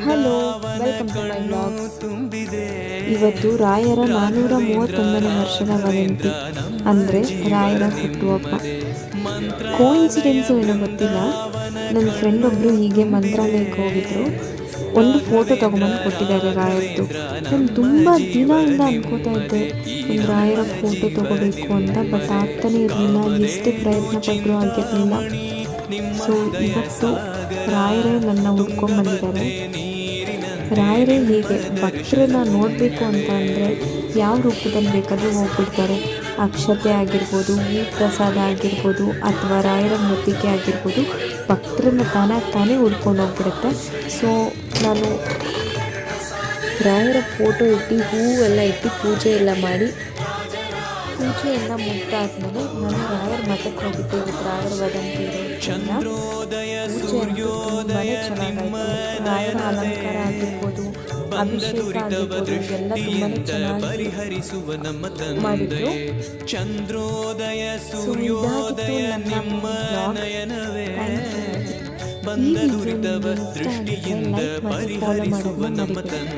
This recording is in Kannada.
Hello, welcome to my vlogs. ಇವತ್ತು ರಾಯರ 431ನೇ ವರ್ಷದ ವದಂತಿ, ಅಂದರೆ ರಾಯರ ಹುಟ್ಟುಹಬ್ಬ. ಕೋಇನ್ಸಿಡೆನ್ಸು ಏನೋ ಗೊತ್ತಿಲ್ಲ, ನನ್ನ ಫ್ರೆಂಡ್ ಒಬ್ಬರು ಹೀಗೆ ಮಂತ್ರಾಲಯಕ್ಕೆ ಹೋಗಿದ್ರು. ಒಂದು ಫೋಟೋ ತೊಗೊಂಬಂದು ಕೊಟ್ಟಿದ್ದಾರೆ ರಾಯರದ್ದು. ನಾನು ತುಂಬ ದಿನದಿಂದ ಅನ್ಕೋತಾ ಇದ್ದೆ ಒಂದು ರಾಯರ ಫೋಟೋ ತೊಗೋಬೇಕು ಅಂತ, ಬಟ್ ಆಗ್ತಾನೆ ಇರಲಿಲ್ಲ. ಎಷ್ಟೇ ಪ್ರಯತ್ನ ಪಟ್ಟರೂ ಆಗಿರಲಿಲ್ಲ. ಸೊ ಇವತ್ತು ರಾಯರೇ ನನ್ನ ಹುಡ್ಕೊಂಡು ಬಂದಿದ್ದಾರೆ. ರಾಯರೇ ಹೀಗೆ ಭಕ್ತರನ್ನ ನೋಡಬೇಕು ಅಂತ ಅಂದರೆ ಯಾವ ರೂಪದಲ್ಲಿ ಬೇಕಾದರೂ ಹೋಗ್ಬಿಡ್ತಾರೆ. ಅಕ್ಷತೆ ಆಗಿರ್ಬೋದು, ಹೂ ಪ್ರಸಾದ ಆಗಿರ್ಬೋದು, ಅಥವಾ ರಾಯರ ಮುದ್ದಿಗೆ ಆಗಿರ್ಬೋದು, ಭಕ್ತರನ್ನ ತಾನೇ ಹುಡ್ಕೊಂಡು ಹೋಗ್ಬಿಡುತ್ತೆ. ಸೊ ನಾನು ರಾಯರ ಫೋಟೋ ಇಟ್ಟು ಹೂವೆಲ್ಲ ಇಟ್ಟು ಪೂಜೆ ಎಲ್ಲ ಮಾಡಿ, ಪೂಜೆ ಎಲ್ಲ ಮುಗ್ದಾದ್ಮೇಲೆ ನಾನು ರಾಯರ ಮಠಕ್ಕೆ ಹೋಗಿದ್ದೆ. ಇವತ್ತು ರಾಯರ ವದಂತಿ ಇರೋದ್ರಿಂದ ಪೂಜೆ ಅಂತೂ ತುಂಬಾ ಚೆನ್ನಾಗಾಯಿತು. ರಾಯರ ಅಲಂಕಾರ ಆಗಿರ್ಬೋದು, ಅಭಿಷೇಕ ಆಗಿರ್ಬೋದು, ಎಲ್ಲ ತುಂಬಾ ಚೆನ್ನಾಗಿ ಮಾಡಿದ್ರು. ಸೊ ಇದಾಗಿತ್ತು ನನ್ನ ಬ್ಲಾಗ್. ಈ ವಿಡಿಯೋ ನಿಮಗೆ ಇಷ್ಟ ಆಗಿದ್ರೆ ಲೈಕ್ ಮಾಡಿ ಫಾಲೋ ಮಾಡೋದನ್ನ ಮರಿಬೇಡಿ.